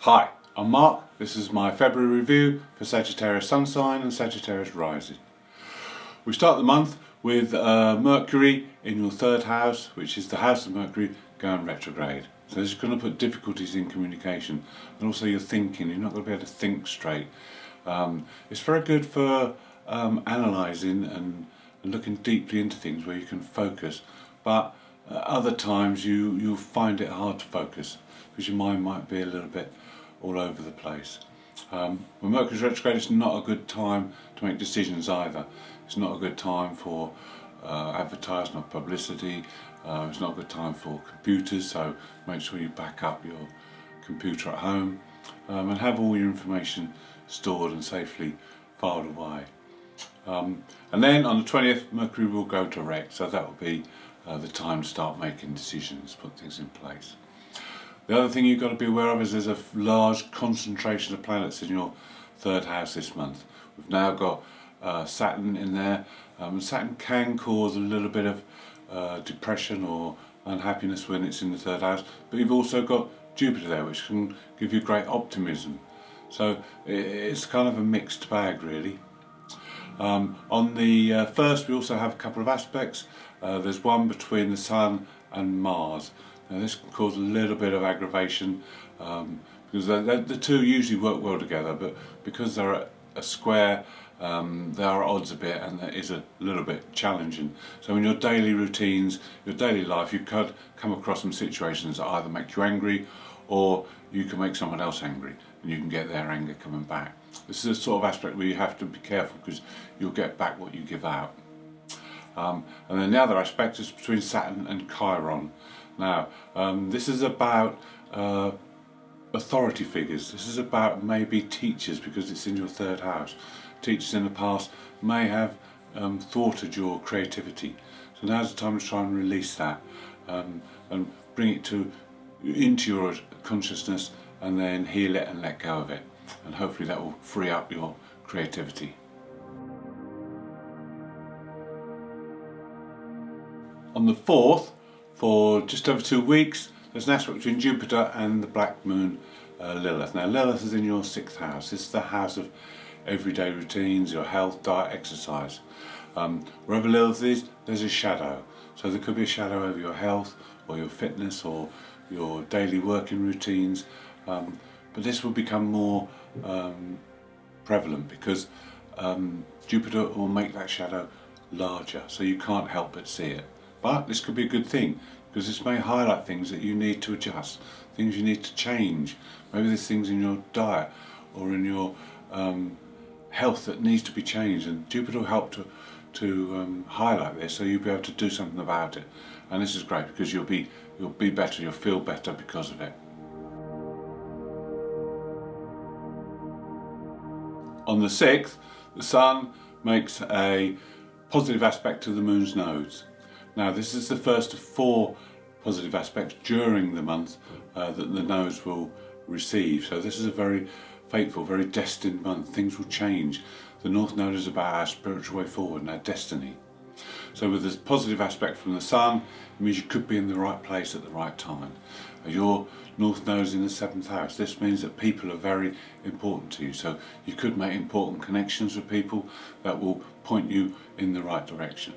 Hi, I'm Mark. This is my February review for Sagittarius Sun sign and Sagittarius rising. We start the month with Mercury in your third house, which is the house of Mercury, going retrograde. So this is going to put difficulties in communication and also your thinking. You're not going to be able to think straight. It's very good for analysing and looking deeply into things where you can focus, but other times you'll find it hard to focus because your mind might be a little bit all over the place. When Mercury's retrograde, it's not a good time to make decisions either. It's not a good time for advertising or publicity. It's not a good time for computers, so make sure you back up your computer at home and have all your information stored and safely filed away. And then on the 20th, Mercury will go direct, so that will be the time to start making decisions, put things in place. The other thing you've got to be aware of is there's a large concentration of planets in your third house this month. We've now got Saturn in there. Saturn can cause a little bit of depression or unhappiness when it's in the third house, but you've also got Jupiter there, which can give you great optimism. So it's kind of a mixed bag, really. On the first, we also have a couple of aspects. There's one between the Sun and Mars. Now this can cause a little bit of aggravation because the two usually work well together, but because they're at a square, they are at odds a bit, and that is a little bit challenging. So in your daily routines, your daily life, you could come across some situations that either make you angry or you can make someone else angry, and you can get their anger coming back. This is a sort of aspect where you have to be careful because you'll get back what you give out. And then the other aspect is between Saturn and Chiron. Now, this is about authority figures. This is about maybe teachers, because it's in your third house. Teachers in the past may have thwarted your creativity. So now's the time to try and release that and bring it into your consciousness, and then heal it and let go of it. And hopefully that will free up your creativity. On the 4th, for just over 2 weeks, there's an aspect between Jupiter and the black moon Lilith. Now Lilith is in your 6th house. It's the house of everyday routines, your health, diet, exercise. Wherever Lilith is, there's a shadow. So there could be a shadow over your health or your fitness or your daily working routines. But this will become more prevalent because Jupiter will make that shadow larger, so you can't help but see it. But this could be a good thing, because this may highlight things that you need to adjust, things you need to change. Maybe there's things in your diet or in your health that needs to be changed, and Jupiter will help to highlight this, so you'll be able to do something about it. And this is great because you'll be better, you'll feel better because of it. On the 6th, the Sun makes a positive aspect to the Moon's nodes. Now this is the first of 4 positive aspects during the month that the nodes will receive. So this is a very fateful, very destined month. Things will change. The North Node is about our spiritual way forward and our destiny. So with this positive aspect from the Sun, it means you could be in the right place at the right time. Your North Node is in the 7th house. This means that people are very important to you. So you could make important connections with people that will point you in the right direction.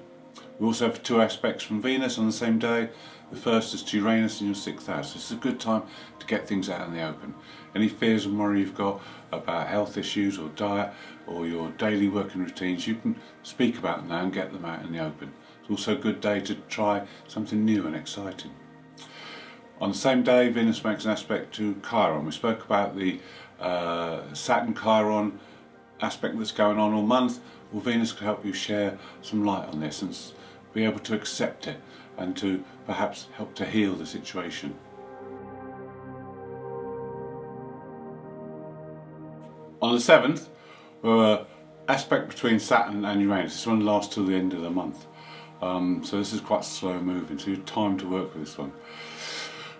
We also have 2 aspects from Venus on the same day. The first is to Uranus in your 6th house. This is a good time to get things out in the open. Any fears and worry you've got about health issues or diet or your daily working routines, you can speak about them now and get them out in the open. It's also a good day to try something new and exciting. On the same day, Venus makes an aspect to Chiron. We spoke about the Saturn-Chiron aspect that's going on all month. Well, Venus can help you share some light on this and be able to accept it and to perhaps help to heal the situation. On the 7th, aspect between Saturn and Uranus. This one lasts till the end of the month. So this is quite slow moving, so you have time to work with this one.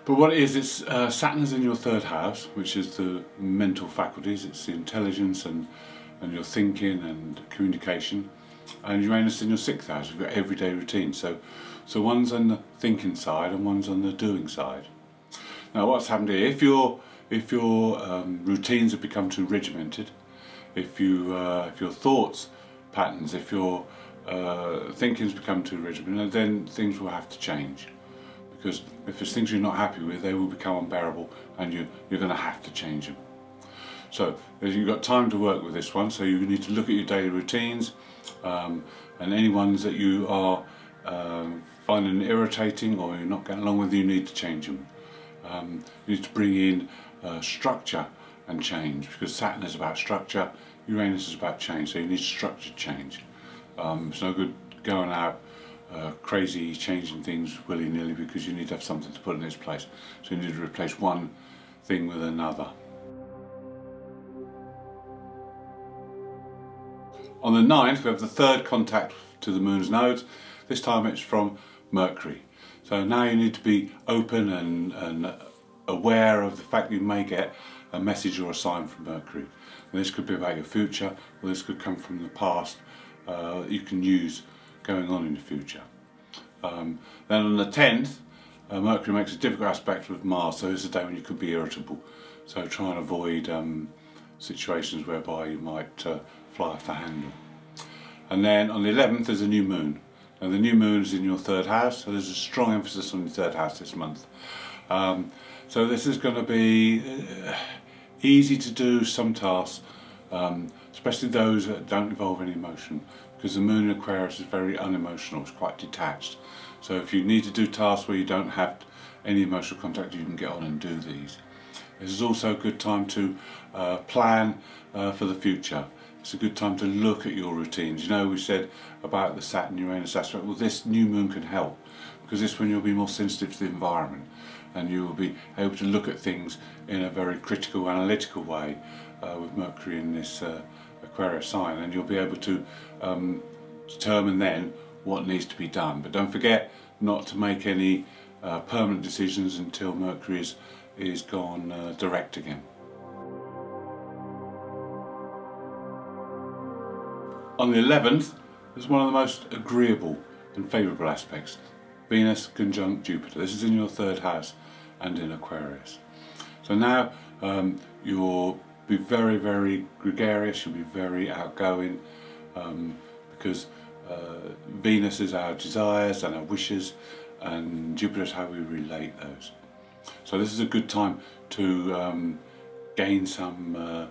But what it is, it's Saturn is in your 3rd house, which is the mental faculties. It's the intelligence and your thinking and communication. And Uranus in your 6th house. You've got everyday routine. So one's on the thinking side and one's on the doing side. Now what's happened here, if if your routines have become too regimented, if your thoughts patterns, if your thinking's become too regimented, then things will have to change. Because if there's things you're not happy with, they will become unbearable, and you're going to have to change them. So you've got time to work with this one, so you need to look at your daily routines, and any ones that you are finding irritating or you're not getting along with, you need to change them. You need to bring in structure and change, because Saturn is about structure, Uranus is about change, so you need structured change. It's no good going out crazy changing things willy-nilly, because you need to have something to put in its place. So you need to replace one thing with another. On the 9th, we have the third contact to the moon's nodes. This time it's from Mercury. So now you need to be open and aware of the fact that you may get a message or a sign from Mercury. And this could be about your future, or this could come from the past you can use going on in the future. Then on the 10th, Mercury makes a difficult aspect with Mars, so it's a day when you could be irritable. So try and avoid situations whereby you might fly off the handle. And then on the 11th there's a new moon. Now the new moon is in your third house, so there's a strong emphasis on your third house this month. So this is going to be easy to do some tasks, especially those that don't involve any emotion, because the moon in Aquarius is very unemotional, it's quite detached. So if you need to do tasks where you don't have any emotional contact, you can get on and do these. This is also a good time to plan for the future. It's a good time to look at your routines. You know, we said about the Saturn-Uranus aspect. Well, this new moon can help, because this one you'll be more sensitive to the environment, and you will be able to look at things in a very critical, analytical way with Mercury in this Aquarius sign, and you'll be able to determine then what needs to be done. But don't forget not to make any permanent decisions until Mercury is gone direct again. On the 11th, is one of the most agreeable and favourable aspects. Venus conjunct Jupiter. This is in your third house and in Aquarius. So now you'll be very, very gregarious, you'll be very outgoing, because Venus is our desires and our wishes, and Jupiter is how we relate those. So this is a good time to gain some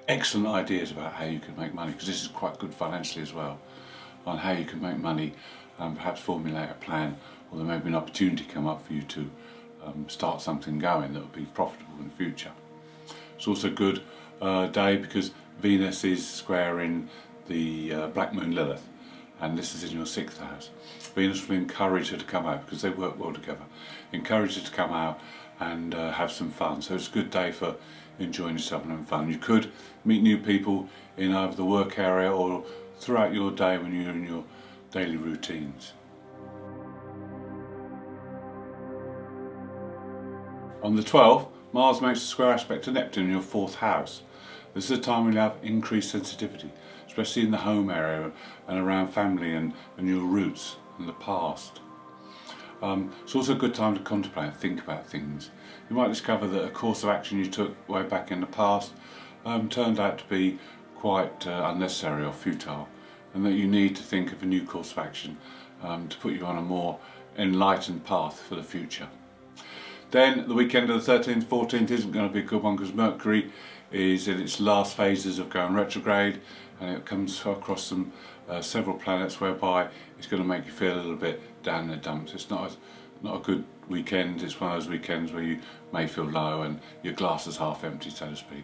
excellent ideas about how you can make money, because this is quite good financially as well, on how you can make money, perhaps formulate a plan, or there may be an opportunity come up for you to start something going that will be profitable in the future. It's also a good day because Venus is squaring the Black Moon Lilith, and this is in your 6th house. Venus will encourage her to come out, because they work well together, encourage her to come out and have some fun. So it's a good day for enjoying yourself and having fun. You could meet new people in either the work area or throughout your day when you're in your daily routines. On the 12th, Mars makes a square aspect to Neptune in your 4th house. This is a time when you have increased sensitivity, especially in the home area and around family and your roots and the past. It's also a good time to contemplate and think about things. You might discover that a course of action you took way back in the past turned out to be quite unnecessary or futile, and that you need to think of a new course of action to put you on a more enlightened path for the future. Then the weekend of the 13th, 14th isn't going to be a good one, because Mercury is in its last phases of going retrograde, and it comes across some several planets whereby it's going to make you feel a little bit down in the dumps. It's not a good weekend. It's one of those weekends where you may feel low and your glass is half empty, so to speak.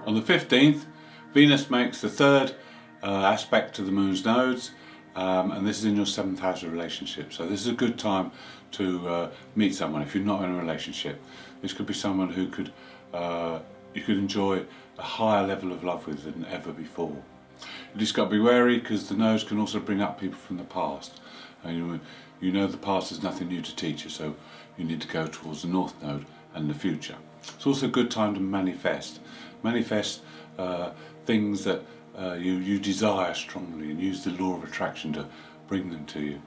On the 15th, Venus makes the third aspect to the moon's nodes, and this is in your 7th house of relationships. So this is a good time to meet someone if you're not in a relationship. This could be someone who you could enjoy a higher level of love with than ever before. You just got to be wary, because the nodes can also bring up people from the past, and you know the past is nothing new to teach you, so you need to go towards the North Node and the future. It's also a good time to manifest things that you desire strongly, and use the law of attraction to bring them to you.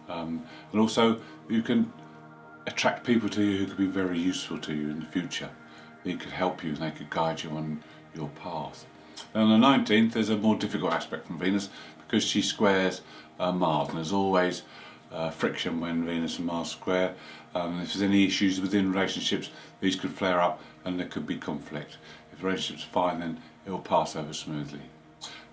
And also you can attract people to you who could be very useful to you in the future. They could help you and they could guide you on your path. And on the 19th there's a more difficult aspect from Venus because she squares Mars, and there's always friction when Venus and Mars square. If there's any issues within relationships, these could flare up and there could be conflict. If the relationship's fine, then it will pass over smoothly.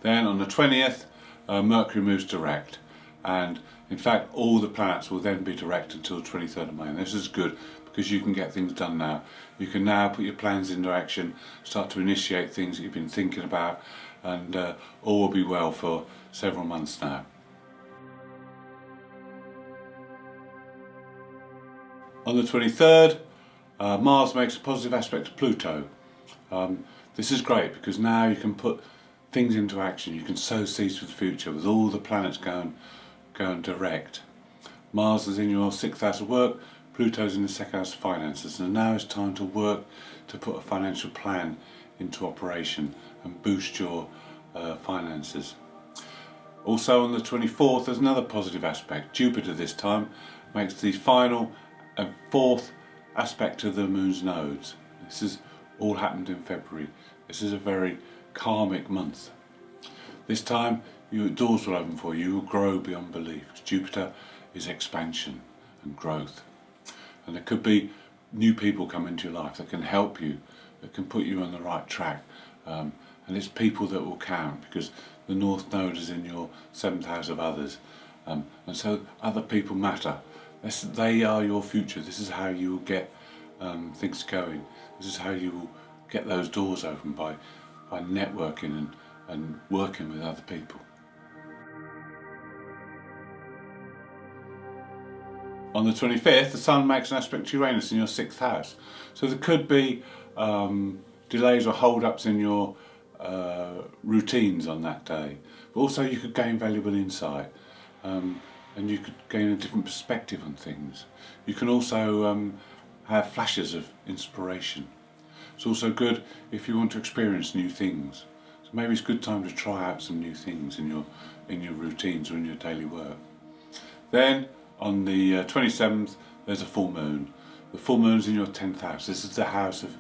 Then on the 20th, Mercury moves direct, and in fact all the planets will then be direct until the 23rd of May. And this is good because you can get things done now. You can now put your plans into action, start to initiate things that you've been thinking about, and all will be well for several months now. On the 23rd, Mars makes a positive aspect to Pluto. This is great because now you can put things into action. You can sow seeds for the future with all the planets going direct. Mars is in your 6th house of work, Pluto's in the 2nd house of finances, and now it's time to work to put a financial plan into operation and boost your finances. Also on the 24th there's another positive aspect. Jupiter this time makes the final and 4th aspect of the moon's nodes. This has all happened in February. This is a very karmic month. This time doors will open for you. You will grow beyond belief. Jupiter is expansion and growth, and there could be new people come into your life that can help you, that can put you on the right track, and it's people that will count because the North Node is in your 7th house of others, and so other people matter. They are your future. This is how you will get things going. This is how you will get those doors open, by networking and working with other people. On the 25th, the Sun makes an aspect to Uranus in your 6th house. So there could be delays or hold-ups in your routines on that day. But also you could gain valuable insight. And you could gain a different perspective on things. You can also have flashes of inspiration. It's also good if you want to experience new things. So maybe it's a good time to try out some new things in your routines or in your daily work. Then on the 27th there's a full moon. The full moon's in your 10th house. This is the house of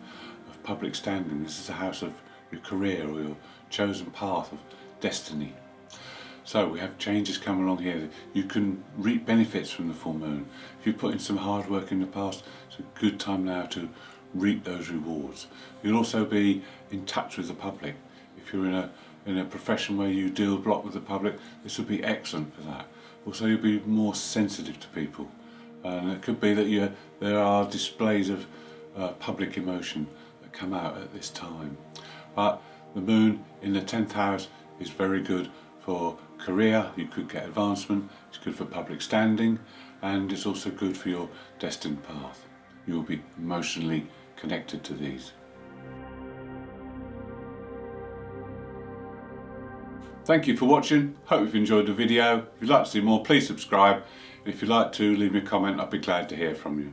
public standing. This is the house of your career or your chosen path of destiny. So we have changes come along here. You can reap benefits from the full moon. If you've put in some hard work in the past, it's a good time now to reap those rewards. You'll also be in touch with the public. If you're in a profession where you deal a lot with the public, this will be excellent for that. Also you'll be more sensitive to people. And it could be that there are displays of public emotion that come out at this time. But the moon in the 10th house is very good for career. You could get advancement. It's good for public standing, and it's also good for your destined path. You will be emotionally connected to these. Thank you for watching. Hope you've enjoyed the video. If you'd like to see more, please subscribe. And if you'd like to leave me a comment, I'd be glad to hear from you.